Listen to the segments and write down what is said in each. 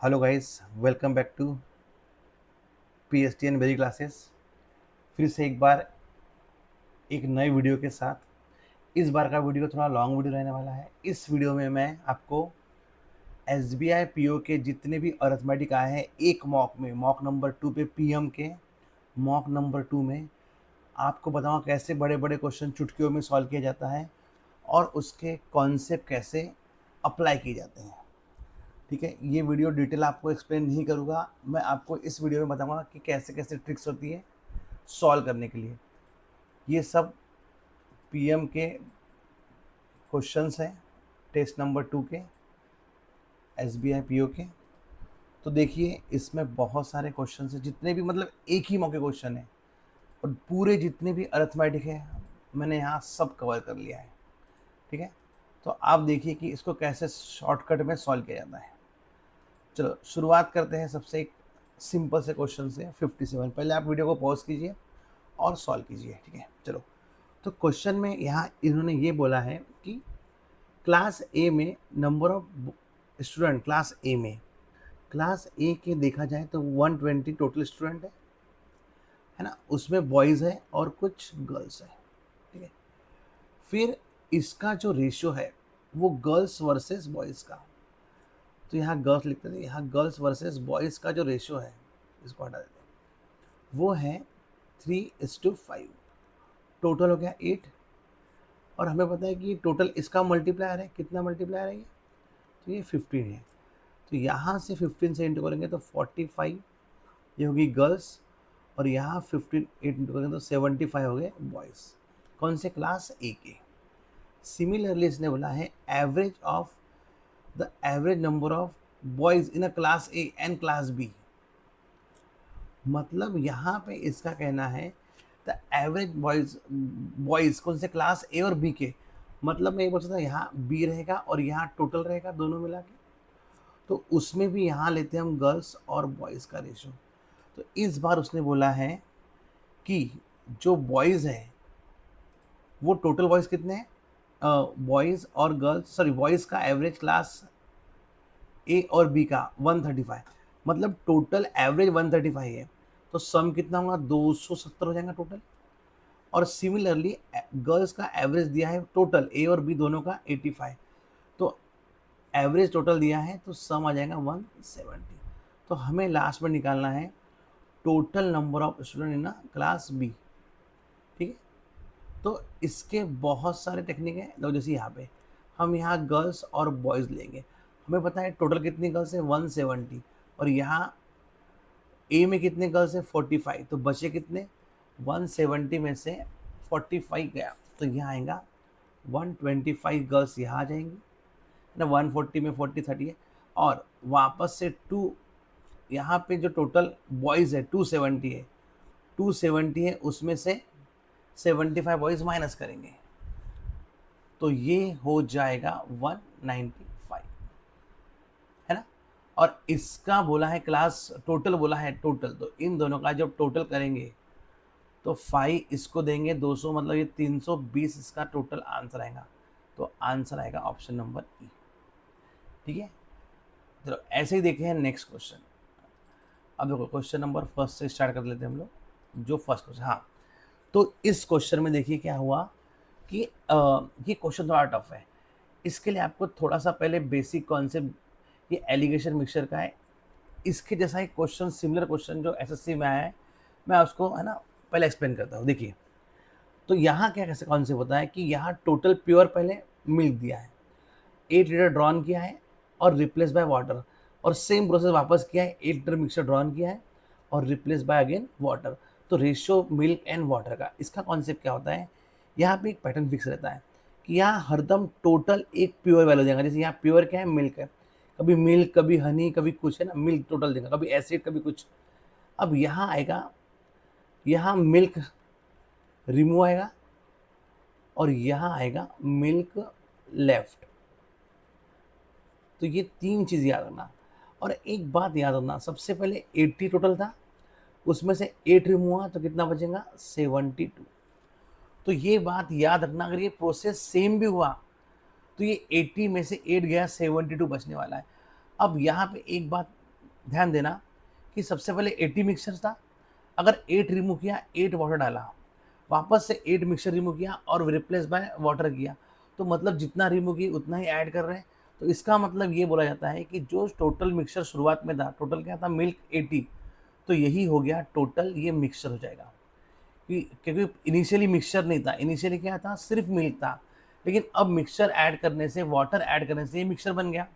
Hello guys, welcome back to PSTN very classes. फिर से एक बार एक नए वीडियो के साथ। इस बार का वीडियो थोड़ा लॉन्ग वीडियो रहने वाला है। इस वीडियो में मैं आपको SBI PO के जितने भी अरिथमेटिक आए हैं एक मॉक में, मॉक नंबर 2 पे PM के मॉक नंबर 2 में आपको बताऊंगा कैसे बड़े बड़े क्वेश्चन चुटकियों में सॉल्व किया जाता है और उसके कॉन्सेप्ट कैसे अप्लाई किए जाते हैं। ठीक है, ये वीडियो डिटेल आपको एक्सप्लेन नहीं करूँगा। मैं आपको इस वीडियो में बताऊंगा कि कैसे कैसे ट्रिक्स होती है सॉल्व करने के लिए। ये सब PM के क्वेश्चंस हैं, टेस्ट नंबर 2 के, SBI PO के। तो देखिए, इसमें बहुत सारे क्वेश्चन हैं, जितने भी मतलब एक ही मौके क्वेश्चन है और पूरे जितने भी अरिथमेटिक है मैंने यहाँ सब कवर कर लिया है। ठीक है, तो आप देखिए कि इसको कैसे शॉर्टकट में सॉल्व किया जाता है। चलो शुरुआत करते हैं सबसे एक सिंपल से क्वेश्चन से। 57 पहले आप वीडियो को पॉज कीजिए और सॉल्व कीजिए। ठीक है, चलो। तो क्वेश्चन में यहाँ इन्होंने ये बोला है कि क्लास ए में नंबर ऑफ स्टूडेंट, क्लास ए के देखा जाए तो 120 टोटल स्टूडेंट है ना। उसमें बॉयज़ है और कुछ गर्ल्स है। ठीक है, फिर इसका जो रेशियो है वो गर्ल्स वर्सेस बॉयज़ का, तो यहाँ गर्ल्स लिखते थे, यहाँ गर्ल्स वर्सेस बॉयज़ का जो रेशियो है, इसको हटा देते हैं, वो है 3:5। टोटल हो गया 8। और हमें पता है कि टोटल इसका मल्टीप्लायर है, कितना मल्टीप्लायर है ये, तो ये 15 है। तो यहाँ से 15 से इंटू करेंगे तो 45 ये होगी गर्ल्स, और यहाँ 15 8 इंटू करेंगे तो 75 हो गए बॉयज़। कौन से, क्लास ए के। सिमिलरली इसने बोला है average of the average number of boys in a class A and class B. मतलब यहाँ पे इसका कहना है द एवरेज बॉयज़ कौन से, क्लास ए और बी के। मतलब मैं ये बोल सकता हूँ यहाँ बी रहेगा और यहाँ टोटल रहेगा दोनों मिला के। तो उसमें भी यहाँ लेते हैं हम गर्ल्स और बॉयज़ का रेशो। तो इस बार उसने बोला है कि जो बॉयज़ है वो टोटल बॉयज़ कितने हैं, बॉयज़ और गर्ल्स, सॉरी बॉयज़ का एवरेज क्लास ए और बी का 135, मतलब टोटल एवरेज 135 है। तो सम कितना होगा, 270 हो जाएगा टोटल। और सिमिलरली गर्ल्स का एवरेज दिया है टोटल ए और बी दोनों का 85, तो एवरेज टोटल दिया है तो सम आ जाएगा 170। तो हमें लास्ट में निकालना है total number of student in class B. ठीक है, तो इसके बहुत सारे टेक्निक हैं। तो जैसे यहाँ पे हम यहाँ गर्ल्स और बॉयज़ लेंगे, हमें पता है टोटल कितनी गर्ल्स है 170, और यहाँ ए में कितने गर्ल्स है 45, तो बचे कितने, 170 में से 45 गया तो यहाँ आएगा 125 गर्ल्स यहाँ आ जाएंगी ना। 140 में 40 30 है, और वापस से 2, यहाँ पे जो टोटल बॉयज़ है 270 है, 270 है, उसमें से 75 बॉयज़ माइनस करेंगे तो ये हो जाएगा 195, है ना। और इसका बोला है क्लास टोटल, बोला है टोटल, तो इन दोनों का जब टोटल करेंगे तो 5 इसको देंगे 200, मतलब ये 320 इसका टोटल आंसर आएगा। तो आंसर आएगा ऑप्शन नंबर ई। ठीक है, चलो ऐसे ही देखे हैं नेक्स्ट क्वेश्चन। अब देखो क्वेश्चन नंबर फर्स्ट से स्टार्ट कर लेते हैं हम लोग। जो फर्स्ट क्वेश्चन, हाँ, तो इस क्वेश्चन में देखिए क्या हुआ कि ये क्वेश्चन थोड़ा टफ है। इसके लिए आपको थोड़ा सा पहले बेसिक कॉन्सेप्ट, ये एलिगेशन मिक्सचर का है। इसके जैसा एक क्वेश्चन, सिमिलर क्वेश्चन जो SSC में आया है, मैं उसको है ना पहले एक्सप्लेन करता हूँ। देखिए, तो यहाँ क्या कैसे कॉन्सेप्ट होता है कि यहाँ टोटल प्योर पहले मिल्क दिया है, 8 लीटर ड्रॉन किया है और रिप्लेस बाय वाटर, और सेम प्रोसेस वापस किया है, 8 लीटर मिक्सचर ड्रॉन किया है और रिप्लेस बाय अगेन वाटर। तो रेशियो मिल्क एंड वाटर का, इसका कॉन्सेप्ट क्या होता है, यहाँ पे एक पैटर्न फिक्स रहता है कि यहाँ हरदम टोटल एक प्योर वैल्यू देगा। जैसे यहाँ प्योर क्या है, मिल्क है, कभी मिल्क कभी हनी कभी कुछ, है ना, मिल्क टोटल देगा, कभी एसिड कभी कुछ। अब यहाँ आएगा, यहाँ मिल्क रिमूव आएगा और यहाँ आएगा मिल्क लेफ्ट। तो ये 3 चीज़ याद रखना। और एक बात याद रखना, सबसे पहले 80 टोटल था, उसमें से 8 रिमूव हुआ तो कितना बचेगा 72। तो ये बात याद रखना, अगर ये प्रोसेस सेम भी हुआ तो ये 80 में से 8 गया, 72 बचने वाला है। अब यहाँ पे एक बात ध्यान देना कि सबसे पहले 80 मिक्सचर था, अगर 8 रिमूव किया, 8 वाटर डाला, वापस से 8 मिक्सचर रिमूव किया और रिप्लेस बाय वाटर किया, तो मतलब जितना रिमूव किया उतना ही ऐड कर रहे हैं। तो इसका मतलब ये बोला जाता है कि जो टोटल मिक्सचर शुरुआत में था, टोटल क्या था, मिल्क 80, तो यही हो गया टोटल, ये मिक्सचर हो जाएगा। क्योंकि इनिशियली मिक्सचर नहीं था, इनिशियली क्या था, सिर्फ मिल्क था, लेकिन अब मिक्सचर ऐड करने से, वाटर ऐड करने से ये मिक्सचर बन गया।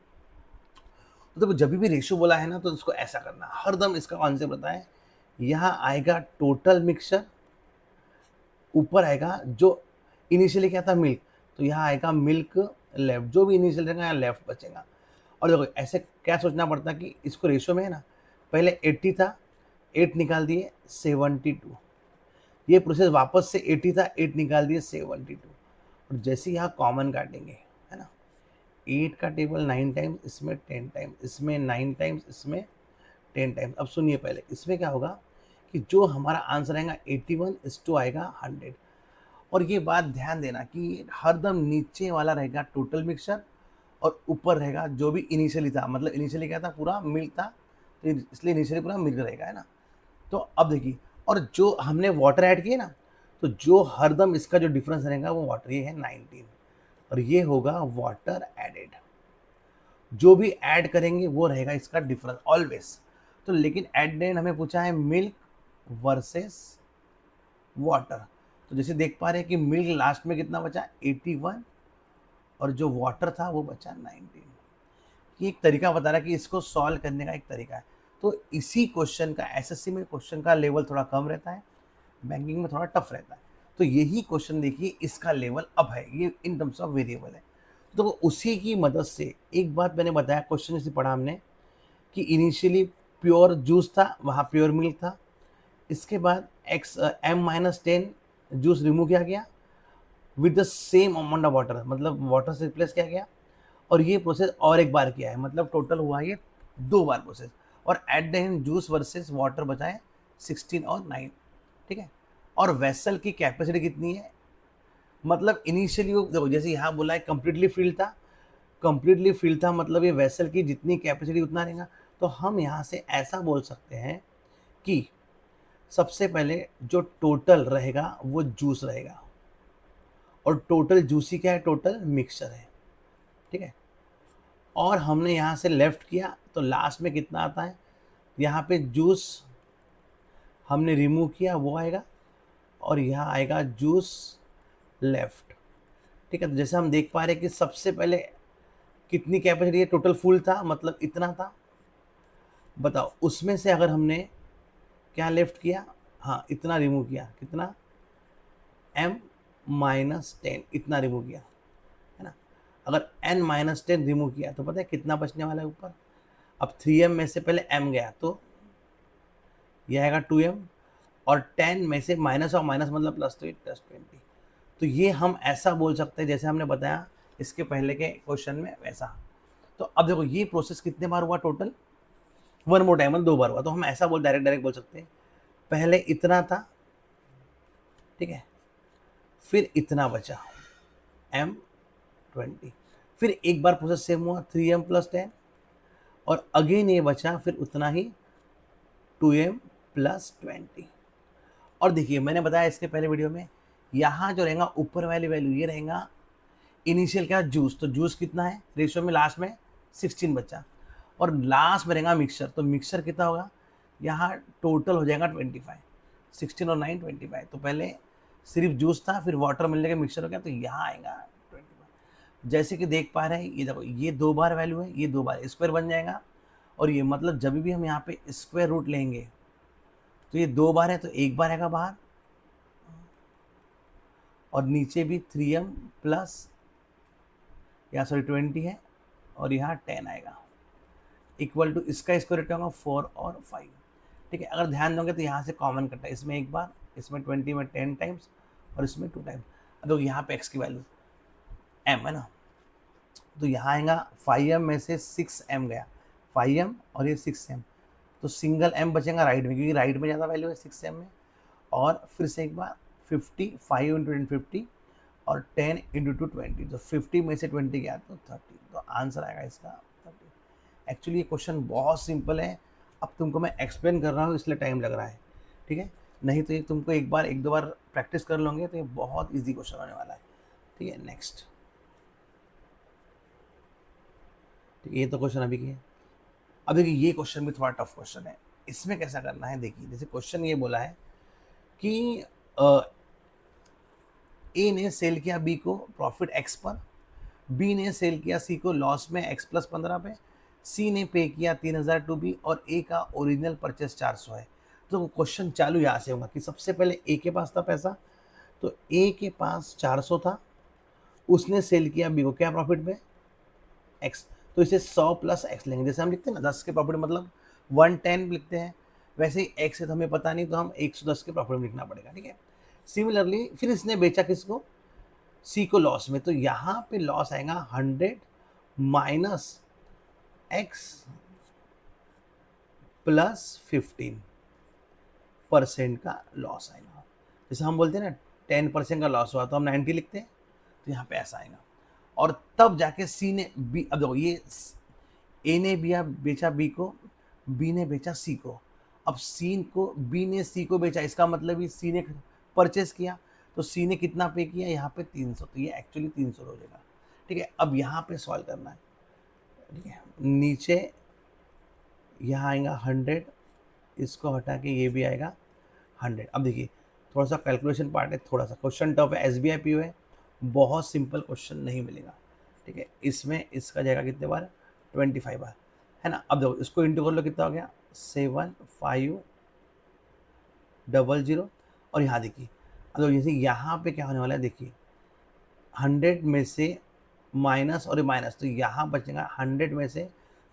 तो देखो जब भी रेशियो बोला है ना, तो इसको ऐसा करना, हरदम इसका कॉन्सेप्ट रहता है, यहाँ आएगा टोटल मिक्सचर, ऊपर आएगा जो इनिशियली क्या था, मिल्क, तो यहाँ आएगा मिल्क लेफ्ट, जो भी इनिशियल रहेगा यहाँ लेफ्ट बचेगा। और देखो ऐसे क्या सोचना पड़ता है कि इसको रेशियो में है ना, पहले 80 था, 8 निकाल दिए 72, ये प्रोसेस वापस से 80 था, 8 निकाल दिए 72, और जैसे यहाँ कॉमन काटेंगे, है ना, 8 का टेबल 9 टाइम्स, इसमें 10 टाइम्स, इसमें 9 टाइम्स, इसमें 10 टाइम्स। अब सुनिए पहले, इसमें क्या होगा कि जो हमारा आंसर आएगा 81 आएगा 100। और ये बात ध्यान देना कि हरदम नीचे वाला रहेगा टोटल मिक्सचर और ऊपर रहेगा जो भी इनिशियली था, मतलब इनिशियली क्या था, पूरा मिल्क था, तो इसलिए इनिशियली पूरा मिल्क रहेगा, है ना। तो अब देखिए, और जो हमने वाटर ऐड किए ना, तो जो हरदम इसका जो डिफरेंस रहेगा वो वाटर, ये है 19, और ये होगा वाटर एडेड। जो भी ऐड करेंगे वो रहेगा इसका डिफरेंस ऑलवेज। तो लेकिन एट द एंड हमें पूछा है मिल्क वर्सेस वाटर, तो जैसे देख पा रहे हैं कि मिल्क लास्ट में कितना बचा, 81, और जो वाटर था वो बचा 19। ये एक तरीका बता रहा है कि इसको सॉल्व करने का एक तरीका है। तो इसी क्वेश्चन का एसएससी में क्वेश्चन का लेवल थोड़ा कम रहता है, बैंकिंग में थोड़ा टफ रहता है। तो यही क्वेश्चन देखिए, इसका लेवल अब है, ये इन टर्म्स ऑफ वेरिएबल है। तो उसी की मदद से एक बात मैंने बताया, क्वेश्चन जैसे पढ़ा हमने कि इनिशियली प्योर जूस था, वहाँ प्योर मिल्क था, इसके बाद M-10 जूस रिमूव किया गया with the same amount of water, मतलब वाटर से रिप्लेस किया गया, और ये प्रोसेस और एक बार किया है, मतलब टोटल हुआ ये 2 बार प्रोसेस, और at the end juice versus water बचा है 16 और 9, ठीक है। और वेसल की कैपेसिटी कितनी है, मतलब इनिशियली देखो जैसे यहाँ बोला है कंप्लीटली फिल्ड था, कंप्लीटली फिल्ड था, मतलब ये वेसल की जितनी कैपेसिटी उतना रहेगा। तो हम यहाँ से ऐसा बोल सकते हैं कि सबसे पहले जो टोटल रहेगा वो जूस रहेगा, और टोटल जूसी क्या है, टोटल मिक्सचर है, ठीक है। और हमने यहाँ से लेफ्ट किया तो लास्ट में कितना आता है, यहाँ पे जूस हमने रिमूव किया वो आएगा, और यहाँ आएगा जूस लेफ्ट, ठीक है। तो जैसे हम देख पा रहे हैं कि सबसे पहले कितनी कैपेसिटी है, टोटल फुल था, मतलब इतना था, बताओ उसमें से अगर हमने क्या लेफ्ट किया, हाँ इतना रिमूव किया, कितना, M-10 इतना रिमूव किया, है ना। अगर N-10 रिमूव किया तो पता है कितना बचने वाला है ऊपर। अब 3M में से पहले M गया तो यह आएगा 2M, और 10 में से माइनस और माइनस मतलब प्लस, तो 20। तो ये हम ऐसा बोल सकते हैं जैसे हमने बताया इसके पहले के क्वेश्चन में वैसा। तो अब देखो ये प्रोसेस कितने बार हुआ टोटल, 1 मोर टाइम, 2 बार हुआ। तो हम ऐसा डायरेक्ट बोल सकते हैं, पहले इतना था, ठीक है, फिर इतना बचा M-20, फिर एक बार प्रोसेस सेम हुआ 3M + 10, और अगेन ये बचा फिर उतना ही 2M + 20। और देखिए मैंने बताया इसके पहले वीडियो में, यहाँ जो रहेगा ऊपर वाली वैल्यू ये रहेगा इनिशियल क्या, जूस, तो जूस कितना है रेशियो में, लास्ट में 16 बचा, और लास्ट में रहेगा मिक्सचर, तो मिक्सचर कितना होगा, यहाँ टोटल हो जाएगा 25, 16 और 9 25। तो पहले सिर्फ जूस था, फिर वाटर मिलने के मिक्सचर हो गया, तो यहाँ आएगा 25। जैसे कि देख पा रहे हैं, ये देखो ये 2 बार वैल्यू है, ये 2 बार स्क्वायर बन जाएगा, और ये मतलब जब भी हम यहाँ पे स्क्वायर रूट लेंगे तो ये 2 बार है, तो 1 बार आएगा बाहर, और नीचे भी 3M प्लस, या सॉरी 20 है, और यहाँ 10 आएगा, इक्वल टू इसका स्क्वायर रूट होगा 4 और 5, ठीक है। अगर ध्यान दोगे तो यहाँ से कॉमन कटता है, इसमें एक बार, इसमें 20 में 10 टाइम्स, और इसमें 2 टाइम्स। तो यहाँ पे x की वैल्यू m है ना, तो यहाँ आएगा 5M में से 6M गया, 5M और ये 6M, तो सिंगल m बचेगा राइट में, क्योंकि राइट में ज़्यादा वैल्यू है 6M में। और फिर से एक बार 50, 5 × 10 50, और 10 × 2 20, तो 50 में से 20 गया तो 30, तो आंसर आएगा इसका 30। एक्चुअली ये क्वेश्चन बहुत सिंपल है, अब तुमको मैं एक्सप्लेन कर रहा हूँ इसलिए टाइम लग रहा है, ठीक है? नहीं तो ये तुमको एक बार एक दो बार प्रैक्टिस कर लोगे तो ये बहुत ईजी क्वेश्चन होने वाला है, ठीक है? नेक्स्ट, ठीक है, ये तो क्वेश्चन अभी की है। अब देखिए ये क्वेश्चन भी थोड़ा टफ क्वेश्चन है। इसमें कैसा करना है, देखिए जैसे क्वेश्चन ये बोला है कि ए ने सेल किया बी को प्रॉफिट एक्स पर, बी ने सेल किया सी को लॉस में एक्स प्लस 15 पे, सी ने पे किया 3000 टू बी और ए का ओरिजिनल परचेस 400 है। तो क्वेश्चन चालू यहाँ से होगा कि सबसे पहले ए के पास था पैसा, तो ए के पास 400 था, उसने सेल किया बी को क्या प्रॉफिट में, एक्स। तो इसे 100 प्लस एक्स लेंगे, जैसे हम लिखते हैं ना 10 के प्रॉफिट मतलब 110 लिखते हैं, वैसे ही एक्स है तो हमें पता नहीं तो हम 110 के प्रॉफिट में लिखना पड़ेगा, ठीक है? सिमिलरली फिर इसने बेचा किसको, सी को लॉस में, तो यहाँ पे लॉस आएगा 100 माइनस एक्स प्लस 15% का लॉस आएगा। जैसे हम बोलते हैं ना 10% का लॉस हुआ तो हम 90 लिखते हैं, तो यहाँ पे ऐसा आएगा। और तब जाके सी ने बी, अब देखो ये ए ने बेचा बी को, बी ने बेचा सी को, अब सी को बी ने सी को बेचा, इसका मतलब ही सी ने परचेस किया, तो सी ने कितना पे किया यहाँ पे 300, तो ये एक्चुअली 300 हो जाएगा, ठीक है? अब यहाँ पे सॉल्व करना है, ठीक है? नीचे यहाँ आएगा 100, इसको हटा के ये भी आएगा 100। अब देखिए थोड़ा सा कैलकुलेशन पार्ट है, थोड़ा सा क्वेश्चन टफ है, SBI PO है, बहुत सिंपल क्वेश्चन नहीं मिलेगा, ठीक है? इसमें इसका जाएगा कितने बार, 25 बार, है ना? अब देखो इसको इंटू कर लो, कितना हो गया 7500, और यहाँ देखिए अब जैसे यहाँ पे क्या होने वाला है, देखिए 100 में से माइनस और माइनस, तो यहाँ बचेगा 100 में से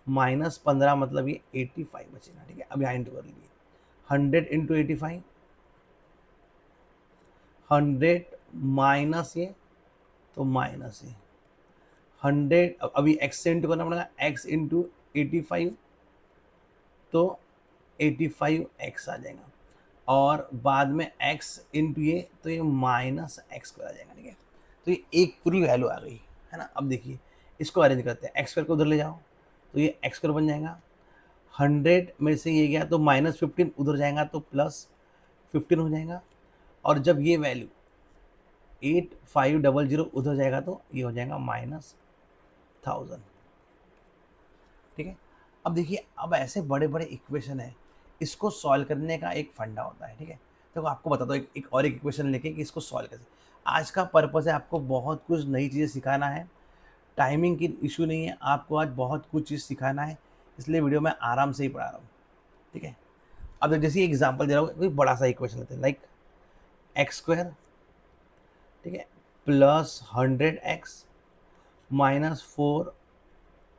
-15 मतलब ये 85 बचेगा, ठीक है? अब यहाँ इंटू कर लीजिए, 100 इंटू 85, 100 माइनस ये तो माइनस ये 100, अभी एक्स से इंटू करना पड़ेगा, एक्स इंटू 85 तो 85 एक्स आ जाएगा, और बाद में एक्स इंटू ये तो ये माइनस एक्स आ जाएगा, ठीक है? तो ये एक पूरी वैल्यू आ गई, है ना? अब देखिए इसको अरेंज करते हैं, एक्स स्क्वायर को उधर ले जाओ तो ये एक्स स्क्वायर बन जाएगा, 100 में से ये गया तो -15 उधर जाएगा तो +15 हो जाएगा, और जब ये वैल्यू 8500 उधर जाएगा तो ये हो जाएगा -1000, ठीक है? अब देखिए अब ऐसे बड़े बड़े इक्वेशन है, इसको सॉल्व करने का एक फंडा होता है, ठीक है? तो आपको बताता हूँ एक और एक इक्वेशन लेके कि इसको सॉल्व कैसे। आज का पर्पस है आपको बहुत कुछ नई चीज़ें सिखाना है, टाइमिंग की इशू नहीं है, आपको आज बहुत कुछ चीज़ सिखाना है, इसलिए वीडियो में आराम से ही पढ़ा रहा हूँ, ठीक है? अब जैसे एग्जाम्पल दे रहा हूँ, कोई बड़ा सा इक्वेशन लेते हैं, लाइक एक्स स्क्वायर, ठीक है, प्लस 100x -4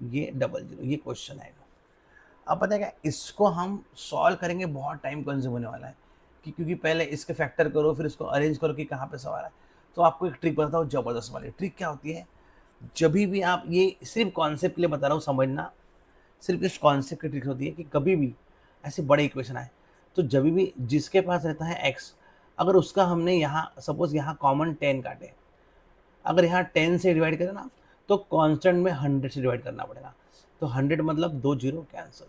ये 00, ये क्वेश्चन आएगा। अब पता है क्या, इसको हम सॉल्व करेंगे बहुत टाइम कंज्यूम होने वाला है, कि क्योंकि पहले इसके फैक्टर करो फिर इसको अरेंज करो कि कहाँ पे सवाल है। तो आपको एक ट्रिक बताता हूँ, जबरदस्त वाली ट्रिक क्या होती है, जब भी आप, ये सिर्फ कॉन्सेप्ट के लिए बता रहा हूँ समझना, सिर्फ इस कॉन्सेप्ट की ट्रिक होती है कि कभी भी ऐसे बड़े इक्वेशन आए तो जब भी जिसके पास रहता है एक्स, अगर उसका हमने यहाँ सपोज यहाँ कॉमन 10 काटे, अगर यहाँ 10 से डिवाइड करें ना तो कांस्टेंट में 100 से डिवाइड करना पड़ेगा, तो 100 मतलब 2 जीरो कैंसिल,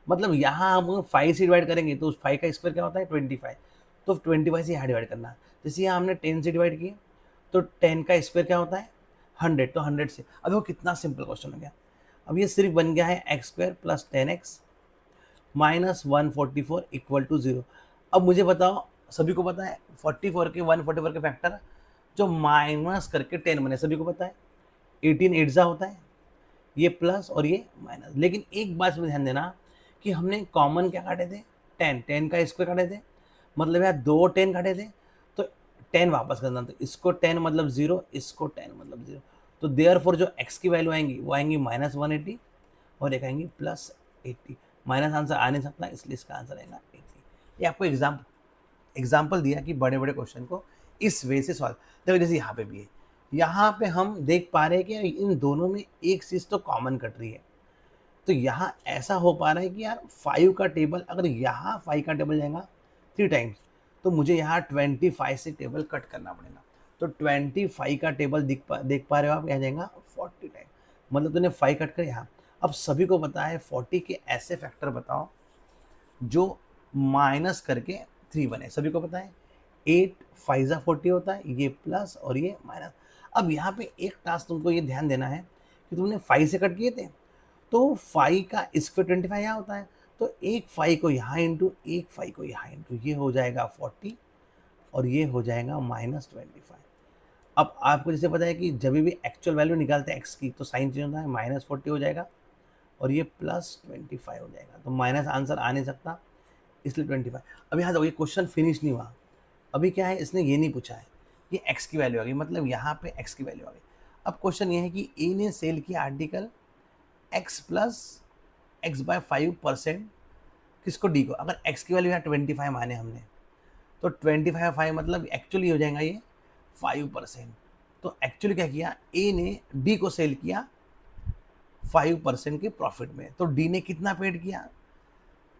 मतलब यहाँ हम 5 से डिवाइड करेंगे तो उस 5 का स्क्वायर क्या होता है 25, तो 25 से यहाँ डिवाइड करना है। जैसे यहाँ हमने 10 से डिवाइड किए तो 10 का स्क्वायर क्या होता है 100, तो 100 से, अब वो कितना सिंपल क्वेश्चन हो गया। अब ये सिर्फ बन गया है x square plus 10x -144 equal to 0। अब मुझे बताओ, सभी को पता है 44 के 144 के फैक्टर जो माइनस करके 10 बने, सभी को पता है 18 एट्जा होता है, ये प्लस और ये माइनस। लेकिन एक बात में ध्यान देना कि हमने कॉमन क्या काटे थे 10, 10 का स्क्वायर काटे थे, मतलब यार 2 10 काटे थे, तो 10 वापस करना, तो इसको 10 मतलब 0, इसको 10 मतलब 0, तो देयरफॉर जो x की वैल्यू आएंगी वो आएंगी -180 और एक आएंगी +80, माइनस आंसर आ नहीं सकता इसलिए इसका आंसर आएगा 80। ये आपको एग्जाम्पल दिया कि बड़े बड़े क्वेश्चन को इस वे से सॉल्व। देखो जैसे यहाँ पे भी है, यहाँ पे हम देख पा रहे हैं कि इन दोनों में एक चीज़ तो कॉमन कट रही है, तो यहाँ ऐसा हो पा रहा है कि यार 5 का टेबल, अगर यहाँ 5 का टेबल जाएगा 3 टाइम्स तो मुझे यहाँ 25 से टेबल कट करना पड़ेगा, तो 25 का टेबल देख पा रहे हो आप, यहाँ जाएगा 40 टाइम, मतलब तूने 5 कट कर यहाँ। अब सभी को पता है 40 के ऐसे फैक्टर बताओ जो माइनस करके 3 बने, सभी को पता है 8 5 जा 40 होता है, ये प्लस और ये माइनस। अब यहाँ पे एक टास्क तुमको ये ध्यान देना है कि तुमने 5 से कट किए थे, तो 5 का स्क्वायर 25 यहाँ होता है, तो एक 5 को यहाँ इंटू एक 5 को यहाँ इंटू, ये हो जाएगा 40 और ये हो जाएगा -25। अब आपको जैसे पता है कि जब भी एक्चुअल वैल्यू निकालते हैं एक्स की तो साइन चेंज होता है, -40 हो जाएगा और ये +25 हो जाएगा, तो माइनस आंसर आ नहीं सकता, इसलिए 25। अब यहाँ देखो ये क्वेश्चन फिनिश नहीं हुआ, अभी क्या है इसने ये नहीं पूछा है, ये एक्स की वैल्यू आ गई, मतलब यहाँ पे एक्स की वैल्यू आ गई। अब क्वेश्चन ये है कि ए ने सेल किया आर्टिकल एक्स प्लस x/5% किसको, डी को। अगर एक्स की वैल्यू यहाँ 25 माने हमने, तो 25 मतलब एक्चुअली हो जाएगा ये 5%। तो एक्चुअली क्या किया, ए ने डी को सेल किया 5% के प्रॉफिट में, तो डी ने कितना पेड किया,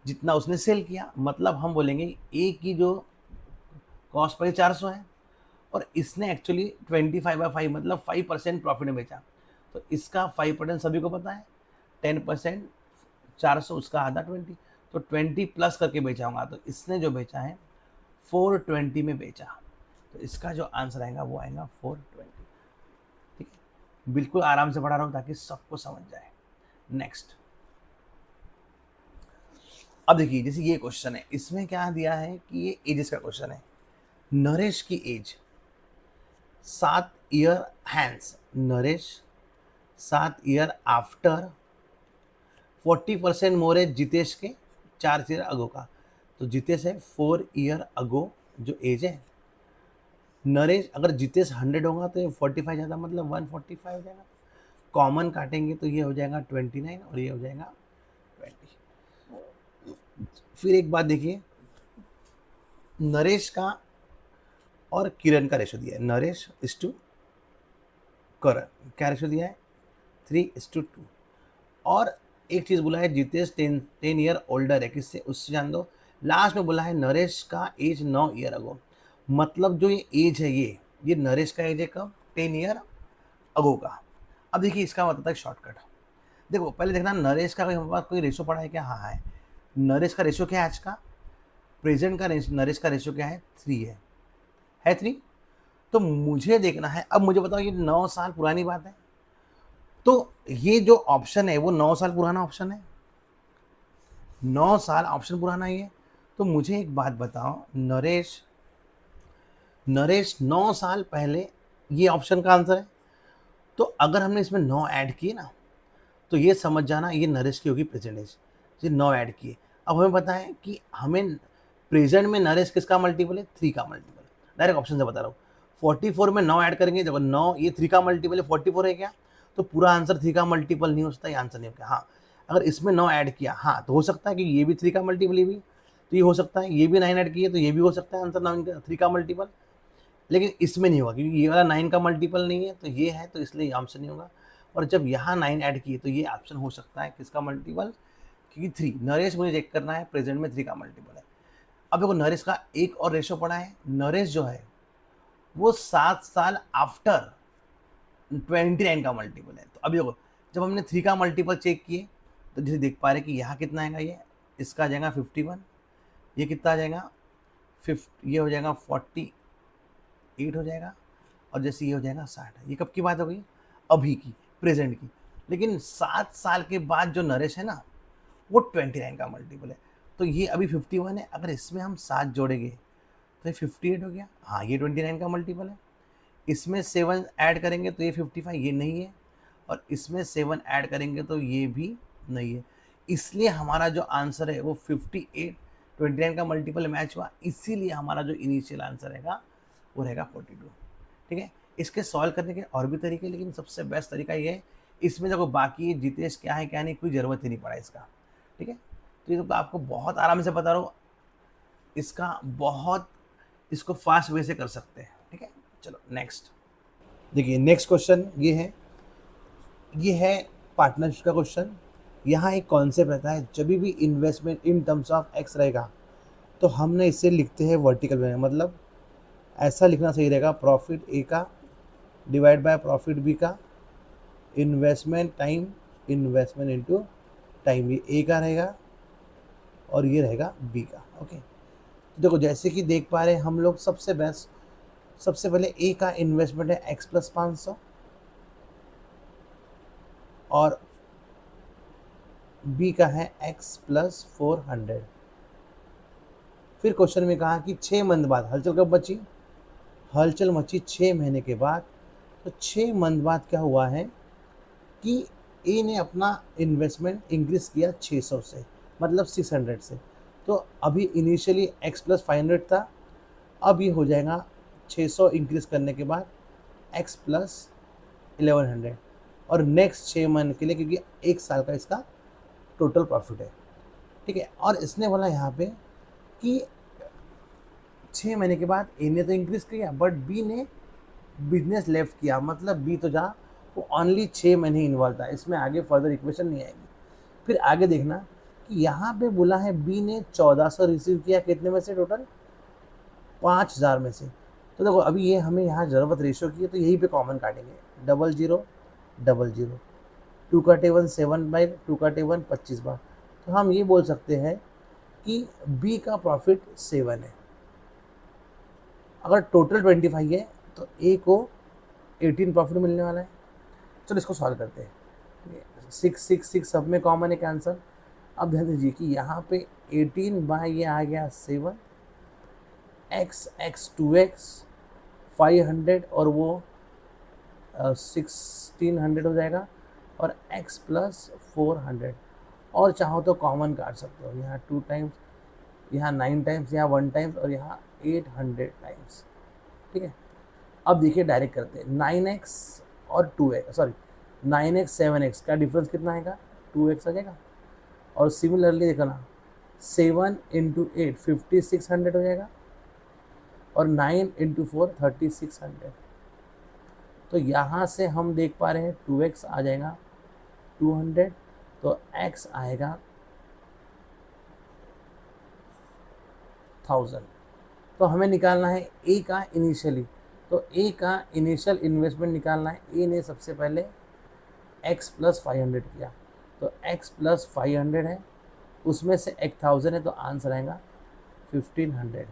जितना उसने सेल किया। मतलब हम बोलेंगे ए की जो कॉस्ट पड़ी 400 है और इसने एक्चुअली 25/5 मतलब 5% प्रॉफिट में बेचा, तो इसका 5% सभी को पता है, 10% 400 उसका आधा 20, तो 20 प्लस करके बेचा होगा, तो इसने जो बेचा है 420 में बेचा, तो इसका जो आंसर आएगा वो आएगा 420। ठीक है, बिल्कुल आराम से पढ़ा रहा हूँ ताकि सबको समझ जाए। नेक्स्ट, अब देखिए जैसे ये क्वेश्चन है, इसमें क्या दिया है कि ये एजेस का क्वेश्चन है। नरेश की age 7 year hence, Naresh 7 year after 40% more age Jitesh के 4 ईयर अगो का, तो जितेश है 4 ईयर अगो जो एज है। नरेश, अगर जितेश 100 होगा तो ये 45 ज़्यादा मतलब 145 हो जाएगा, कॉमन काटेंगे तो ये हो जाएगा 29 और ये हो जाएगा 20। फिर एक बात देखिए, नरेश का और किरण का रेशो दिया है, नरेश इज टू करण, क्या रेशो दिया है 3:2। और एक चीज़ बोला है जितेश 10 ईयर ओल्डर है, किससे, उससे जान दो। लास्ट में बोला है नरेश का एज 9 ईयर अगो, मतलब जो ये एज है ये नरेश का एज है कब, 10 ईयर अगो का। अब देखिए इसका मतलब है शॉर्टकट। देखो पहले देखना नरेश का हमारे पास कोई रेशो पड़ा है क्या, हाँ है। नरेश का रेशो क्या है आज का, प्रेजेंट का नरेश का रेशो क्या है 3 है 3। तो मुझे देखना है, अब मुझे बताओ ये 9 साल पुरानी बात है, तो ये जो ऑप्शन है वो 9 साल पुराना ऑप्शन है, 9 साल ऑप्शन पुराना ही है। तो मुझे एक बात बताओ, नरेश 9 साल पहले, ये ऑप्शन का आंसर है। तो अगर हमने इसमें 9 ऐड किए ना, तो ये समझ जाना ये नरेश की होगी प्रेजेंट एज, ये 9 ऐड किए। अब हमें पता है कि हमें प्रेजेंट में नरेश किसका मल्टीपल है, 3 का मल्टीपल, डायरेक्ट ऑप्शन से बता रहा हूँ। 44 में 9 ऐड करेंगे, जब 9 ये 3 का मल्टीपल है, 44 है क्या, तो पूरा आंसर 3 का मल्टीपल नहीं हो सकता, ये आंसर नहीं हो गया। हाँ, अगर इसमें 9 ऐड किया, हाँ तो हो सकता है कि ये भी 3 का मल्टीपल, ये भी, तो ये हो सकता है, ये भी 9 ऐड किया तो ये भी हो सकता है आंसर 9 का 3 का मल्टीपल, लेकिन इसमें नहीं होगा क्योंकि ये वाला 9 का मल्टीपल नहीं है, तो ये है, तो इसलिए ऑप्शन नहीं होगा। और जब यहाँ 9 ऐड किए तो ये ऑप्शन हो सकता है किसका मल्टीपल, क्योंकि 3, नरेश मुझे चेक करना है प्रेजेंट में 3 का मल्टीपल है। अब देखो नरेश का एक और रेशो पड़ा है, नरेश जो है वो 7 साल आफ्टर 29 का मल्टीपल है। तो अभी देखो जब हमने 3 का मल्टीपल चेक किए तो जैसे देख पा रहे कि यहाँ कितना आएगा, ये इसका आ जाएगा 51, ये कितना आ जाएगा 50, ये हो जाएगा 48 हो जाएगा, और जैसे ये हो जाएगा 60। ये कब की बात हो गई, अभी की, प्रेजेंट की। लेकिन 7 साल के बाद जो नरेश है ना वो 29 का मल्टीपल है, तो ये अभी 51 है, अगर इसमें हम 7 जोड़ेंगे तो ये 58 हो गया, हाँ ये 29 का मल्टीपल है। इसमें 7 ऐड करेंगे तो ये 55, ये नहीं है, और इसमें 7 ऐड करेंगे तो ये भी नहीं है, इसलिए हमारा जो आंसर है वो 58 29 का मल्टीपल मैच हुआ, इसीलिए हमारा जो इनिशियल आंसर रहेगा वो रहेगा 42। ठीक है, इसके सॉल्व करने के और भी तरीके, लेकिन सबसे बेस्ट तरीका ये है, इसमें देखो बाकी जितेश क्या है क्या नहीं कोई ज़रूरत ही नहीं पड़ा इसका। ठीक है, तो ये तो आपको बहुत आराम से बता रहा हूँ, इसका बहुत, इसको फास्ट वे से कर सकते हैं। ठीक है, चलो नेक्स्ट देखिए, नेक्स्ट क्वेश्चन ये है पार्टनरशिप का क्वेश्चन। यहाँ एक कॉन्सेप्ट रहता है, जब भी investment in terms of x रहेगा तो हमने इसे लिखते हैं वर्टिकल में, मतलब ऐसा लिखना सही रहेगा, प्रॉफिट ए का डिवाइड बाय प्रॉफिट बी का, investment time investment into time, ये ए का रहेगा और ये रहेगा बी का। ओके, तो देखो जैसे कि देख पा रहे हैं हम लोग, सबसे पहले ए का इन्वेस्टमेंट है एक्स प्लस 500 और बी का है एक्स प्लस 400। फिर क्वेश्चन में कहा कि 6 मंथ बाद हलचल कब मची, हलचल मची 6 महीने के बाद। तो 6 मंथ बाद क्या हुआ है कि ए ने अपना इन्वेस्टमेंट इंक्रीज किया 600 से, मतलब 600 से। तो अभी इनिशियली एक्स प्लस 500 था, अब ये हो जाएगा 600 इंक्रीज करने के बाद एक्स प्लस 1100, और नेक्स्ट 6 मंथ के लिए, क्योंकि 1 साल का इसका टोटल प्रॉफिट है। ठीक है, और इसने बोला यहाँ पे कि 6 महीने के बाद ए ने तो इंक्रीज किया बट बी ने बिजनेस लेफ्ट किया, मतलब बी तो जहाँ वो ओनली 6 महीने इन्वॉल्व था, इसमें आगे फर्दर इक्वेशन नहीं आएगी। फिर आगे देखना कि यहाँ पे बोला है बी ने 1400 रिसीव किया, कितने में से, टोटल 5000 में से। तो देखो अभी ये हमें यहाँ ज़रूरत रेशो की है, तो यहीं पे कॉमन काटेंगे, 00 00, 2 का टेबल 7 बाई 2 का टेबल 25 बार। तो हम ये बोल सकते हैं कि बी का प्रॉफिट 7 है। अगर टोटल 25 है तो ए को 18 प्रॉफिट मिलने वाला है। चलो इसको सॉल्व करते हैं। 6 सब में कॉमन है आंसर। अब ध्यान दीजिए कि यहाँ पे 18 बाय ये आ गया 7, x 2x 500 और वो 1600 हो जाएगा, और x प्लस 400। और चाहो तो कॉमन काट सकते हो, यहाँ 2 टाइम्स, यहाँ 9 टाइम्स, यहाँ 1 टाइम्स, और यहाँ 800 टाइम्स। ठीक है, अब देखिए डायरेक्ट करते हैं, 9x और 2x, सॉरी 9x 7x का डिफरेंस कितना आएगा, 2x आ जाएगा। और सिमिलरली देखना 7 इंटू 8 5600 हो जाएगा, और 9 इंटू 4 3600। तो यहाँ से हम देख पा रहे हैं 2x आ जाएगा 200, तो x आएगा 1000। तो हमें निकालना है ए का इनिशियली, तो ए का इनिशियल इन्वेस्टमेंट निकालना है। ए ने सबसे पहले x प्लस 500 किया, तो x प्लस 500 है, उसमें से 1000 है, तो आंसर आएगा 1500।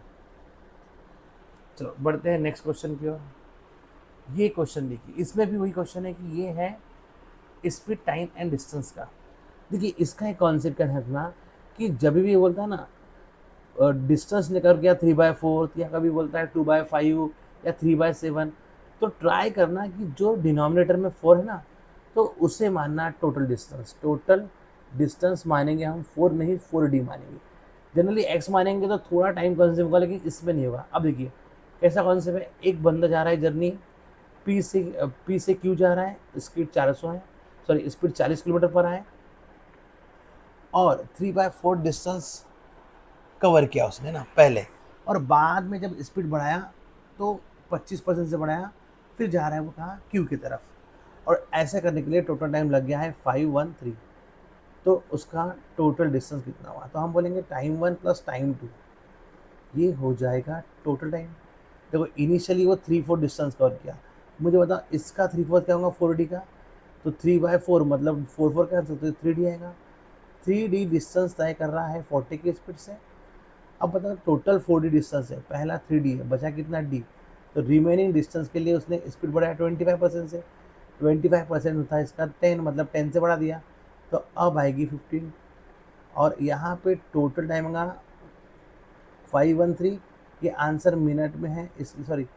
चलो बढ़ते हैं नेक्स्ट क्वेश्चन की ओर। ये क्वेश्चन देखिए, इसमें भी वही क्वेश्चन है कि ये है स्पीड, टाइम एंड डिस्टेंस का। देखिए इसका एक कॉन्सेप्ट क्या है अपना, कि जब भी ये बोलता है ना डिस्टेंस निकल गया 3/4, या कभी बोलता है 2/5 या 3/7, तो ट्राई करना कि जो डिनोमिनेटर में 4 है ना, तो उसे मानना टोटल डिस्टेंस। टोटल डिस्टेंस मानेंगे हम, 4 नहीं 4D मानेंगे। जनरली x मानेंगे तो थोड़ा टाइम कंज्यूम होगा, लेकिन इसमें नहीं होगा। अब देखिए कैसा कॉन्सेप्ट है, एक बंदा जा रहा है जर्नी P से Q जा रहा है, स्पीड 400 है, सॉरी स्पीड 40 किलोमीटर पर है, और 3/4 डिस्टेंस कवर किया उसने ना पहले, और बाद में जब स्पीड बढ़ाया तो 25% से बढ़ाया, फिर जा रहा है वो कहाँ, क्यू की तरफ। और ऐसा करने के लिए टोटल टाइम लग गया है 513। तो उसका टोटल डिस्टेंस कितना हुआ, तो हम बोलेंगे टाइम 1 प्लस टाइम 2, ये हो जाएगा टोटल टाइम। देखो इनिशियली वो 3/4 डिस्टेंस कवर किया, मुझे बता इसका 3/4 क्या होगा 4D का, तो 3/4 मतलब 4 कैंसिल, तो 3D आएगा। 3D डिस्टेंस तय कर रहा है 40 की स्पीड से। अब बताओ टोटल 4D डिस्टेंस है, पहला 3D है, बचा कितना D, तो रिमेनिंग डिस्टेंस के लिए उसने स्पीड बढ़ाया 25% से। 25% होता है इसका 10, मतलब 10 से बढ़ा दिया, तो अब आएगी 15। और यहाँ पे टोटल टाइम आएगा 513। ये आंसर मिनट में है, इसकी सॉरी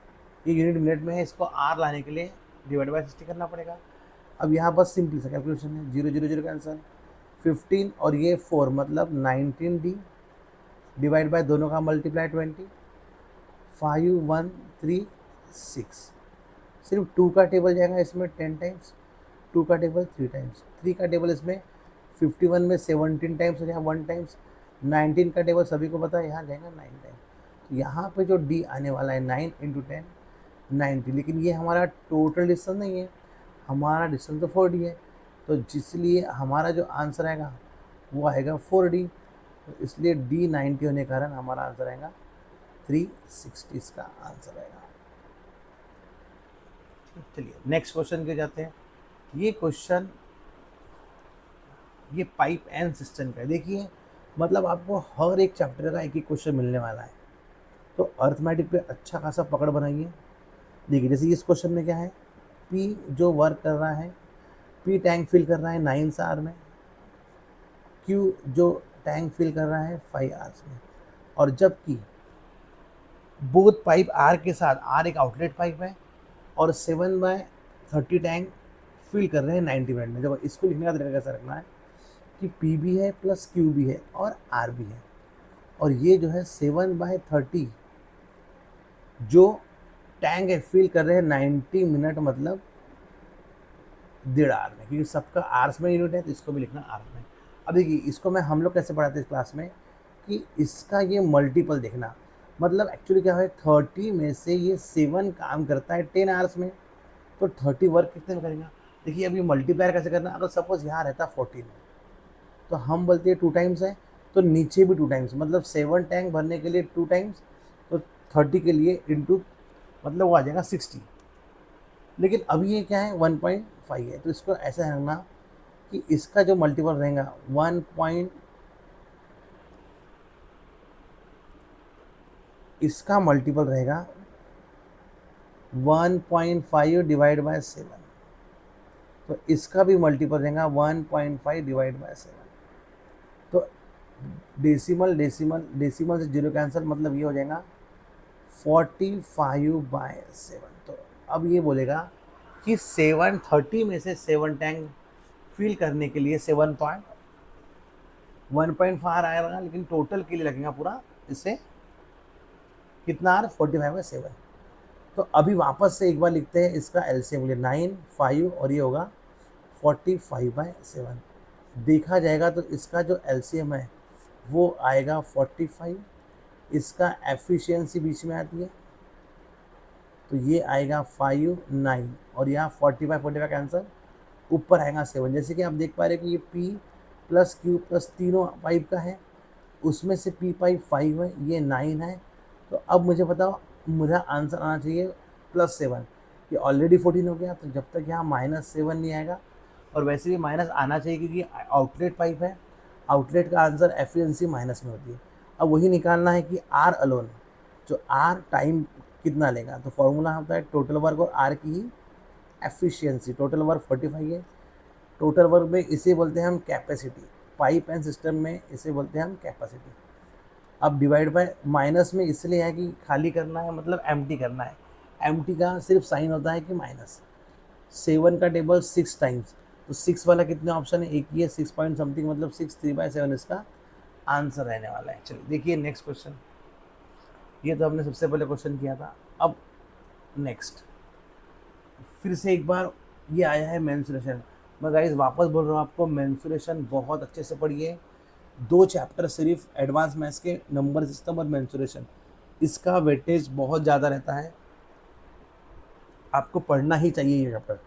ये यूनिट मिनट में है, इसको R लाने के लिए डिवाइड बाय 60 करना पड़ेगा। अब यहाँ बस सिंपल सा कैलकुलेशन है, 0 0 0 का आंसर 15, और ये 4 मतलब 19D डिवाइड बाय दोनों का मल्टीप्लाई 20, 5136। सिर्फ 2 का टेबल जाएगा इसमें 10 टाइम्स, 2 का टेबल 3 टाइम्स, 3 का टेबल इसमें 51 में 17 टाइम्स हो जाएगा 1 टाइम्स, 19 का टेबल सभी को पता है यहाँ जाएगा 9 टाइम्स। तो यहाँ पे जो D आने वाला है 9 इंटू 10 90, लेकिन ये हमारा टोटल डिस्टेंस नहीं है, हमारा डिस्टेंस तो 4D है, तो जिसलिए हमारा जो आंसर आएगा वो आएगा 4D। तो इसलिए D 90 होने के कारण हमारा आंसर आएगा 360, इसका आंसर आएगा। चलिए नेक्स्ट क्वेश्चन के जाते हैं। ये क्वेश्चन ये पाइप एंड सिस्टम का है। देखिए मतलब आपको हर एक चैप्टर का एक एक क्वेश्चन मिलने वाला है। तो अर्थमेटिक पे अच्छा खासा पकड़ बनाइए। देखिए जैसे इस क्वेश्चन में क्या है, पी जो वर्क कर रहा है, पी टैंक फिल कर रहा है 9 आवर में, क्यू जो टैंक फिल कर रहा है 5 आवर्स में, और जबकि बोथ पाइप आर के साथ, आर एक आउटलेट पाइप है और 7/30 टैंक फिल कर रहे हैं 90 मिनट में। जब इसको लिखने का तरीका कैसा रखना है कि पी भी है प्लस क्यू भी है और आर भी है, और ये जो है 7/30 जो टैंक है फिल कर रहे हैं 90 मिनट, मतलब 1.5 आवर में, क्योंकि सबका आर्स में यूनिट है तो इसको भी लिखना आर्स में। अब देखिए इसको मैं हम लोग कैसे पढ़ाते हैं इस क्लास में कि इसका ये मल्टीपल देखना, मतलब एक्चुअली क्या है 30 में से ये 7 काम करता है 10 आवर्स में, तो 30 वर्क कितने में करेगा। देखिए अभी मल्टीप्लायर कैसे करना, अगर सपोज यहाँ रहता 14 तो हम बोलते हैं 2 टाइम्स है, तो नीचे भी 2 टाइम्स, मतलब 7 टैंक भरने के लिए 2 टाइम्स, तो 30 के लिए इंटू मतलब वो आ जाएगा 60। लेकिन अभी ये क्या है 1.5 है, तो इसको ऐसा रखना कि इसका जो मल्टीपल रहेगा 1 पॉइंट, इसका मल्टीपल रहेगा 1.5 डिवाइड बाय 7, तो इसका भी मल्टीपल रहेगा 1.5 डिवाइड बाय 7। तो डेसिमल से जीरो कैंसिल, मतलब ये हो जाएगा 45/7। तो अब ये बोलेगा कि 730 में से 7 टैंक फिल करने के लिए 1.5 आएगा, लेकिन टोटल के लिए लगेगा पूरा इससे कितना आर 45/7। तो अभी वापस से एक बार लिखते हैं इसका एलसीएम, बोलिए 9, 5 और ये होगा 45/7। देखा जाएगा तो इसका जो एलसीएम है वो आएगा 45, इसका एफिशिएंसी बीच में आती है तो ये आएगा 5, 9, और यहाँ 45 का आंसर ऊपर आएगा 7। जैसे कि आप देख पा रहे हैं कि ये P प्लस Q प्लस तीनों पाइप का है, उसमें से P पाइप 5 है, ये 9 है। तो अब मुझे बताओ मेरा आंसर आना चाहिए +7, ये ऑलरेडी 14 हो गया, तो जब तक यहाँ -7 नहीं आएगा, और वैसे भी माइनस आना चाहिए क्योंकि आउटलेट पाइप है, आउटलेट का आंसर एफिशिएंसी माइनस में होती है। अब वही निकालना है कि आर अलोन, जो आर टाइम कितना लेगा, तो फॉर्मूला होता है टोटल वर्क और आर की ही एफिशिएंसी। टोटल वर्क 45 है, टोटल वर्क में इसे बोलते हैं हम कैपेसिटी, पाइप एंड सिस्टम में इसे बोलते हैं हम कैपेसिटी। अब डिवाइड बाय माइनस में इसलिए है कि खाली करना है, मतलब एम्प्टी करना है, एम्प्टी का सिर्फ साइन होता है कि माइनस। 7 का टेबल 6 टाइम्स, तो 6 वाला कितने ऑप्शन है, एक ही है, 6 पॉइंट समथिंग, मतलब 6 3/7 इसका आंसर रहने वाला है। चलिए देखिए नेक्स्ट क्वेश्चन, ये तो हमने सबसे पहले क्वेश्चन किया था। अब नेक्स्ट फिर से एक बार ये आया है मेंसुरेशन। मैं गाइस वापस बोल रहा हूँ आपको, मेंसुरेशन बहुत अच्छे से पढ़िए। 2 चैप्टर सिर्फ एडवांस मैथ्स के, नंबर सिस्टम और मेंसुरेशन, इसका वेटेज बहुत ज़्यादा रहता है, आपको पढ़ना ही चाहिए ये चैप्टर।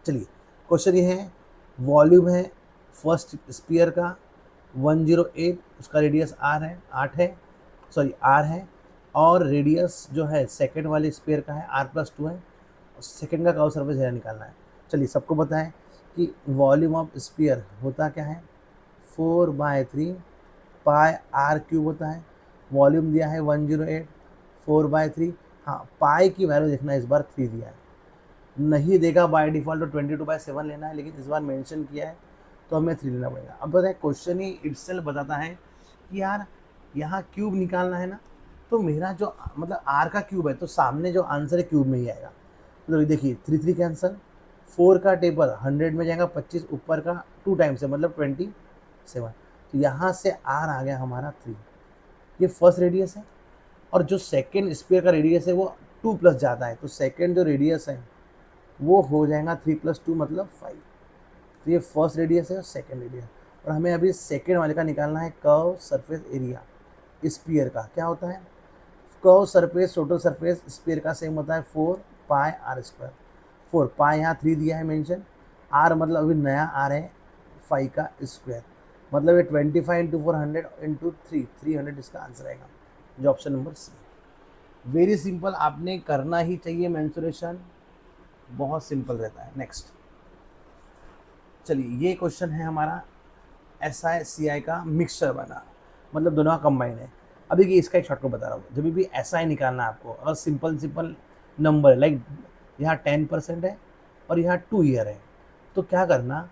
चलिए क्वेश्चन ये है, वॉल्यूम है फर्स्ट स्पीयर का 108, उसका रेडियस आर है 8 है, सॉरी आर है, और रेडियस जो है सेकंड वाले स्पीयर का है r+2 है, सेकंड का कर्व सरफेस एरिया निकालना है। चलिए सबको पता है कि वॉल्यूम ऑफ स्पीयर होता क्या है 4/3 पाई आर क्यूब होता है। वॉल्यूम दिया है 108, 4/3, हाँ पाई की वैल्यू देखना इस बार 3 दिया है, नहीं देगा बाय डिफॉल्ट तो 22/7 लेना है, लेकिन इस बार मेंशन किया है तो हमें 3 लेना पड़ेगा। अब बताए क्वेश्चन ही इटसेल्फ बताता है कि यार यहाँ क्यूब निकालना है ना, तो मेरा जो मतलब आर का क्यूब है तो सामने जो आंसर है क्यूब में ही आएगा। तो देखिए 3 कैंसल, 4 का टेबल 100 में जाएगा 25, ऊपर का 2 टाइम्स है मतलब 27, तो यहाँ से आर आ गया हमारा 3, ये फर्स्ट रेडियस है, और जो सेकेंड स्पेयर का रेडियस है वो 2 प्लस जाता है, तो सेकेंड जो रेडियस है वो हो जाएगा 3 + 2 मतलब 5। तो ये फर्स्ट रेडियस है और सेकेंड रेडियस, और हमें अभी सेकेंड वाले का निकालना है कर्व सरफेस एरिया स्पीयर का। क्या होता है curve surface total surface sphere का सेम होता है 4πr²। 4 पाई यहाँ 3 दिया है मेंशन, आर मतलब अभी नया आर है 5 का स्क्वायर, मतलब ये 25 × 400 × 3 300 इसका आंसर आएगा, जो option number C. Very simple, आपने करना ही चाहिए मेंसुरेशन, बहुत सिंपल रहता है। नेक्स्ट चलिए ये क्वेश्चन है हमारा SI CI का मिक्सचर बना, मतलब दोनों का कंबाइन है। अब देखिए इसका एक शॉर्टकट बता रहा हूँ, जब भी SI निकालना है आपको, अगर सिंपल नंबर लाइक यहाँ 10% है और यहाँ 2 ईयर है, तो क्या करना,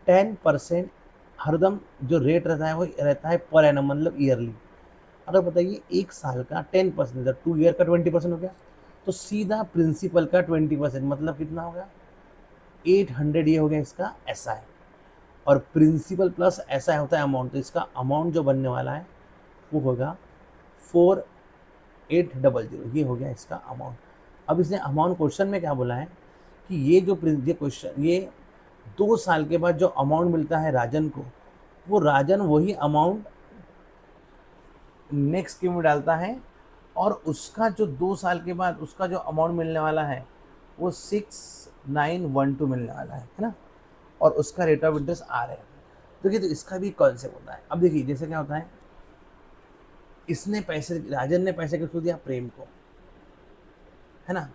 10% हरदम जो रेट रहता है वो रहता है पर एनम, मतलब ईयरली। अगर बताइए 1 साल का 10%, 2 ईयर का 20% हो गया, तो सीधा प्रिंसिपल का 20%, मतलब कितना हो गया 800, ये हो गया इसका SI। और प्रिंसिपल प्लस SI होता है अमाउंट, तो इसका अमाउंट जो बनने वाला है वो होगा 4800, ये हो गया इसका अमाउंट। अब इसने अमाउंट क्वेश्चन में क्या बोला है कि ये क्वेश्चन, ये 2 साल के बाद जो अमाउंट मिलता है राजन को, वो राजन वही अमाउंट नेक्स्ट स्कीम में डालता है, और उसका जो 2 साल के बाद उसका जो अमाउंट मिलने वाला है वो 6912 मिलने वाला है ना, और उसका रेट ऑफ इंटरेस्ट आ रहा है। देखिए तो इसका भी कॉन्सेप्ट होता है। अब देखिए जैसे क्या होता है, इसने पैसे, राजन ने पैसे किसको दिया, प्रेम को, है ना,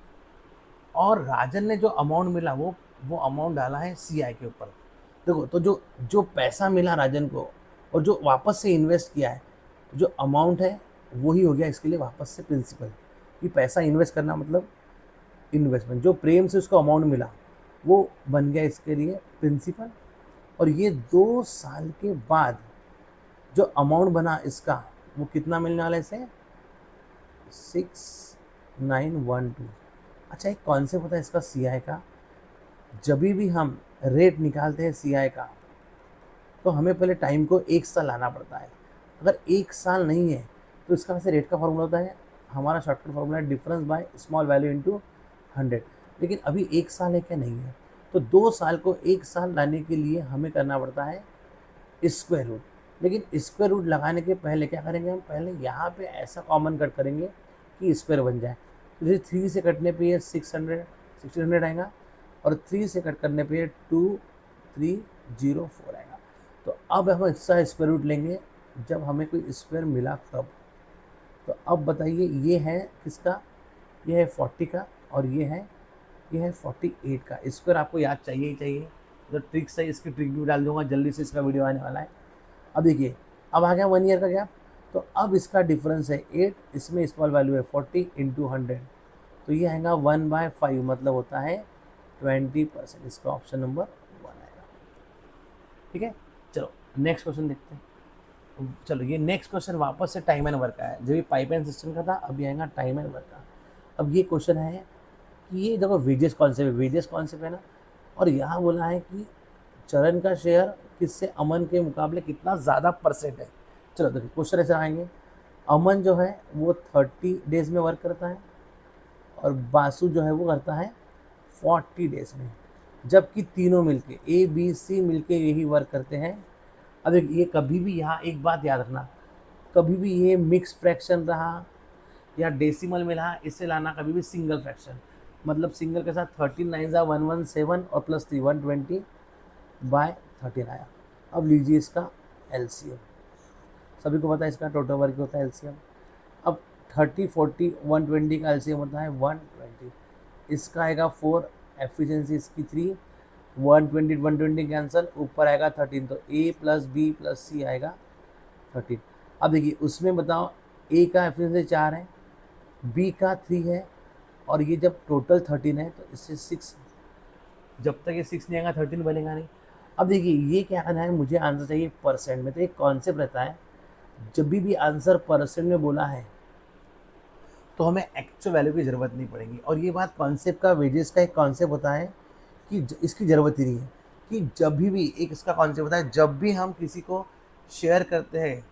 और राजन ने जो अमाउंट मिला वो अमाउंट डाला है CI के ऊपर। देखो तो जो जो पैसा मिला राजन को और जो वापस से इन्वेस्ट किया है, जो अमाउंट है वही हो गया इसके लिए वापस से प्रिंसिपल। कि पैसा इन्वेस्ट करना मतलब इन्वेस्टमेंट, जो प्रेम से उसको अमाउंट मिला वो बन गया इसके लिए प्रिंसिपल। और ये 2 साल के बाद जो अमाउंट बना इसका, वो कितना मिलने वाला है इसे, 6912। अच्छा एक कॉन्सेप्ट होता है इसका CI का, जब भी हम रेट निकालते हैं CI का, तो हमें पहले टाइम को 1 साल लाना पड़ता है। अगर 1 साल नहीं है तो इसका वैसे रेट का फॉर्मूला होता है, हमारा शॉर्टकट फॉर्मूला है difference by small value into 100। लेकिन अभी 1 साल है क्या, नहीं है, तो 2 साल को 1 साल लाने के लिए हमें करना पड़ता है स्क्वायर रूट। लेकिन स्क्वायर रूट लगाने के पहले क्या करेंगे, हम पहले यहाँ पे ऐसा कॉमन कट करेंगे कि स्क्वायर बन जाए। तो जैसे 3 से कटने पे ये 1600 आएगा, और 3 से कट करने पे 2304 आएगा। तो अब हम इसका स्क्वायर रूट लेंगे जब हमें कोई स्क्वायर मिला तब। तो अब बताइए ये है किसका, ये है 40 का, और ये है 48 का। स्क्वायर आपको याद चाहिए ही चाहिए, तो ट्रिक्स है, इसकी ट्रिक भी डाल दूंगा, जल्दी से इसका वीडियो आने वाला है। अब देखिए अब आ गया 1 ईयर का गैप, तो अब इसका डिफरेंस है 8, इसमें स्मॉल वैल्यू है 40 इंटू 100, तो ये आएगा 1/5, मतलब होता है 20%। इसका ऑप्शन नंबर 1 आएगा। ठीक है, चलो नेक्स्ट क्वेश्चन देखते हैं। चलो ये नेक्स्ट क्वेश्चन वापस से टाइम एंड वर्क का है, जब ये पाइप एंड सिस्टम का था, अभी आएगा टाइम एंड वर्क का। अब ये क्वेश्चन है कि ये देखो वेजेस कॉन्सेप्ट है ना, और यहाँ बोला है कि चरण का शेयर किससे, अमन के मुकाबले कितना ज़्यादा परसेंट है। चलो देखिए क्वेश्चन ऐसे आएंगे, अमन जो है वो 30 डेज में वर्क करता है, और बासु जो है वो करता है 40 डेज में, जबकि तीनों मिलके ABC मिलके यही वर्क करते हैं। अब ये कभी भी यहाँ एक बात याद रखना, कभी भी ये मिक्स फ्रैक्शन रहा या डेसिमल में रहा, इससे लाना कभी भी सिंगल फ्रैक्शन, मतलब सिंगल के साथ 13 9 117 और प्लस 3 120/13 आया। अब लीजिए इसका LCM, सभी को पता है इसका टोटल वर्क होता है LCM। अब 30 40 120 का LCM होता है 120, इसका आएगा 4, एफिशिएंसी इसकी 3, 120 कैंसिल, ऊपर आएगा 13, तो A plus B plus C आएगा 13। अब देखिए उसमें बताओ A का एफिशिएंसी 4 है, B का 3 है, और ये जब टोटल 13 है तो इससे 6, जब तक ये 6 नहीं आएगा 13 बनेगा नहीं। अब देखिए ये क्या करना है, मुझे आंसर चाहिए परसेंट में। तो एक कॉन्सेप्ट रहता है, जब भी आंसर परसेंट में बोला है तो हमें एक्चुअल वैल्यू की ज़रूरत नहीं पड़ेगी। और ये बात कॉन्सेप्ट का, वेजेस का एक कॉन्सेप्ट होता है कि इसकी ज़रूरत ही नहीं है, कि जब भी एक इसका कॉन्सेप्ट होता है, जब भी हम किसी को शेयर करते हैं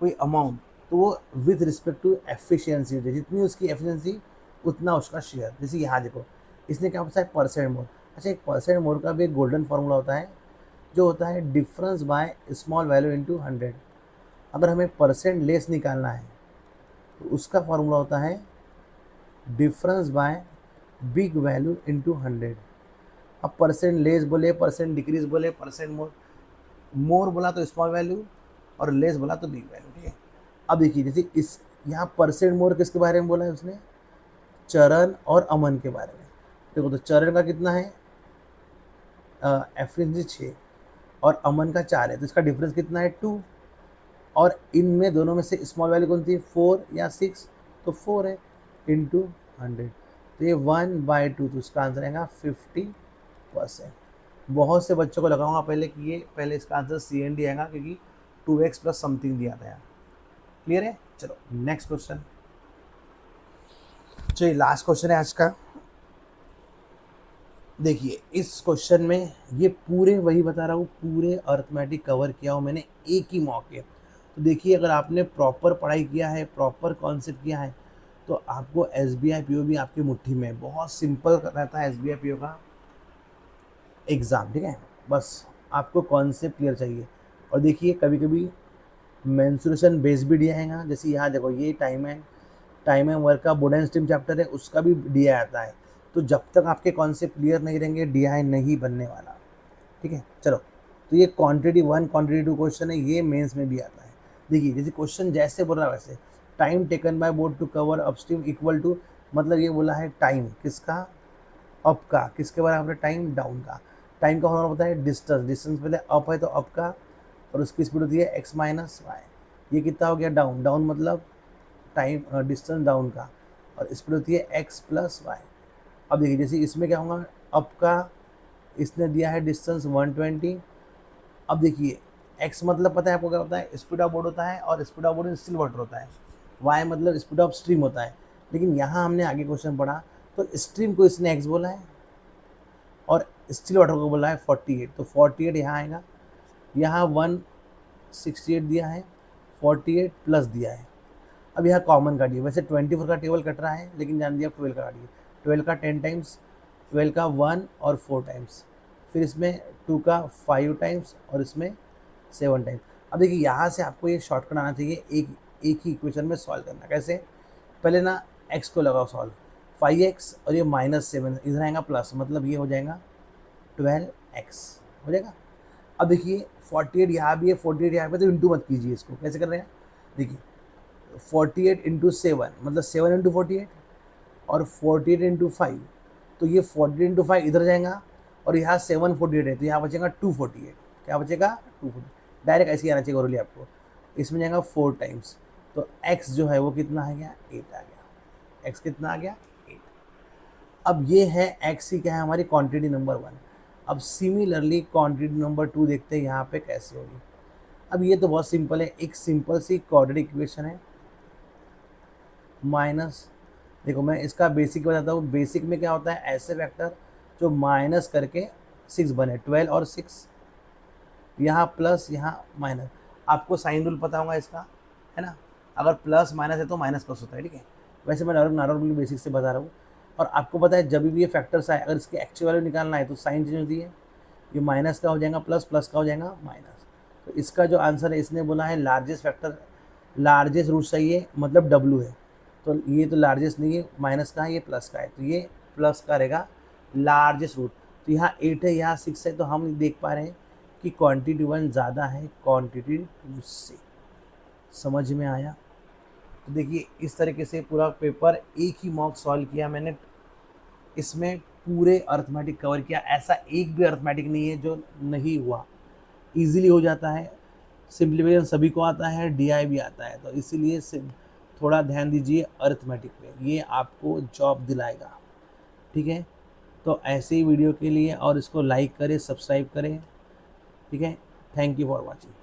कोई अमाउंट, तो वो विद रिस्पेक्ट टू एफिशिएंसी होती है, जितनी उसकी एफिशिएंसी उतना उसका शेयर। जैसे यहाँ देखो इसने क्या होता है परसेंट मोर। अच्छा एक परसेंट मोर का भी एक गोल्डन फार्मूला होता है, जो होता है difference by small value into 100। अगर हमें परसेंट लेस निकालना है तो उसका फार्मूला होता है difference bye big value into 100। अब परसेंट लेस बोले, परसेंट डिक्रीज बोले, परसेंट मोर बोला तो स्मॉल वैल्यू, और लेस बोला तो बिग वैल्यू। ठीक है, अब देखिए जैसे इस यहाँ परसेंट मोर किसके बारे में बोला है उसने, चरण और अमन के बारे में। देखो तो चरण का कितना है, एफिशिएंसी 6, और अमन का 4 है, तो इसका डिफरेंस कितना है 2। और इनमें दोनों में से स्मॉल वैल्यू कौन थी 4 या 6, तो 4 है इंटू 100, तो ये 1/2, तो इसका आंसर आएगा 50%। बहुत से बच्चों को लगाऊंगा पहले कि ये पहले इसका आंसर CND आएगा, क्योंकि 2x प्लस समथिंग दिया था यहाँ। क्लियर है? चलो नेक्स्ट क्वेश्चन। चलिए लास्ट क्वेश्चन है आज का। देखिए इस क्वेश्चन में ये पूरे वही बता रहा हूँ, पूरे अर्थमेटिक कवर किया हूँ मैंने एक ही मौके। तो देखिए अगर आपने प्रॉपर पढ़ाई किया है, प्रॉपर कॉन्सेप्ट किया है, तो आपको SBI PO भी आपकी मुट्ठी में है। बहुत सिंपल रहता है SBI PO का एग्ज़ाम, ठीक है? बस आपको कॉन्सेप्ट क्लियर चाहिए। और देखिए कभी कभी मेंसुरेशन बेस भी दिया है, जैसे यहाँ देखो ये टाइम एंड वर्क का बोर्ड एंड स्ट्रीम चैप्टर है, उसका भी DI आता है। तो जब तक आपके कॉन्सेप्ट क्लियर नहीं रहेंगे DI नहीं बनने वाला, ठीक है? चलो, तो ये क्वांटिटी 1 क्वांटिटी 2 क्वेश्चन है, ये मेंस में भी आता है। देखिए जैसे क्वेश्चन जैसे बोल रहा है वैसे, time taken by boat to cover upstream equal to, मतलब ये बोला है टाइम किसका, अप का, किसके बराबर है, टाइम डाउन का। टाइम का होना होता है डिस्टेंस, डिस्टेंस पहले अप है तो अप का, और उसकी स्पीड होती है x माइनस वाई। ये कितना हो गया डाउन, डाउन मतलब टाइम डिस्टेंस डाउन का, और स्पीड होती है x प्लस वाई। अब देखिए जैसे इसमें क्या होगा, अप का इसने दिया है डिस्टेंस 120। अब देखिए x मतलब पता है आपको क्या होता है, स्पीड ऑफ बोर्ड होता है, और speed of board in still water होता है। y मतलब स्पीड ऑफ स्ट्रीम होता है। लेकिन यहाँ हमने आगे क्वेश्चन पढ़ा तो स्ट्रीम को इसने x बोला है और स्टिल वाटर को बोला है 48, तो 48 यहाँ आएगा। यहाँ 168 दिया है, 48 प्लस दिया है। अब यहाँ कॉमन काटिए, वैसे 24 का टेबल कट रहा है, लेकिन जान दिया 12 का काटिए। 12 का 10 टाइम्स, 12 का 1 और 4 टाइम्स, फिर इसमें 2 का 5 टाइम्स, और इसमें 7 टाइम्स। अब देखिए यहाँ से आपको ये शॉर्टकट आना चाहिए, एक ही इक्वेशन में सॉल्व करना। कैसे? पहले ना x को लगाओ सॉल्व, 5x और ये -7 इधर आएगा प्लस, मतलब ये हो जाएगा 12x हो जाएगा। अब देखिए 48 यहाँ भी है, 48 यहाँ पे, तो इंटू मत कीजिए इसको। कैसे कर रहे हैं? देखिए 48 इंटू 7 मतलब 7 इंटू 48, और 48 इंटू 5, तो ये 48 इंटू 5 इधर जाएगा, और यहाँ 748 है, तो यहाँ बचेगा 248। क्या बचेगा? 248। डायरेक्ट ऐसे ही आना चाहिए ओरली आपको। इसमें जाएगा 4 टाइम्स, तो x जो है वो कितना आ गया, 8 आ गया। x कितना आ गया, 8। अब ये है x ही क्या है, हमारी क्वांटिटी नंबर 1। अब सिमिलरली क्वांटिटी नंबर 2 देखते हैं यहाँ पे कैसे होगी। अब ये तो बहुत सिंपल है, एक सिंपल सी क्वाड्रेटिक इक्वेशन है, माइनस, देखो मैं इसका बेसिक बताता हूँ। बेसिक में क्या होता है, ऐसे वेक्टर जो माइनस करके 6 बने, 12 और 6, यहाँ प्लस यहाँ माइनस। आपको साइन रूल पता होगा इसका, है ना? अगर प्लस माइनस है तो माइनस प्लस होता है, ठीक है? वैसे मैं नॉर्मल बेसिक से बता रहा हूँ। और आपको पता है जब भी ये फैक्टर्स आए, अगर इसके एक्चुअल वैल्यू निकालना है तो साइन चेंज होती है, ये माइनस का हो जाएगा प्लस, प्लस का हो जाएगा माइनस। तो इसका जो आंसर है, इसने बोला है लार्जेस्ट फैक्टर, लार्जेस्ट रूट सही है, मतलब W है। तो ये तो लार्जेस्ट नहीं है, माइनस का है, ये प्लस का है, तो ये प्लस का रहेगा लार्जेस्ट रूट। तो यहाँ 8 है, यहाँ 6 है, तो हम देख पा रहे हैं कि क्वांटिटी 1 ज़्यादा है क्वांटिटी 2 से। समझ में आया? तो देखिए इस तरीके से पूरा पेपर एक ही मॉक सॉल्व किया मैंने, इसमें पूरे अर्थमेटिक कवर किया। ऐसा एक भी अर्थमेटिक नहीं है जो नहीं हुआ, इजीली हो जाता है। सिंप्लीफिकेशन सभी को आता है, DI भी आता है, तो इसीलिए थोड़ा ध्यान दीजिए अर्थमेटिक पे, ये आपको जॉब दिलाएगा, ठीक है? तो ऐसे ही वीडियो के लिए और इसको लाइक करें, सब्सक्राइब करें, ठीक है? Thank you for watching.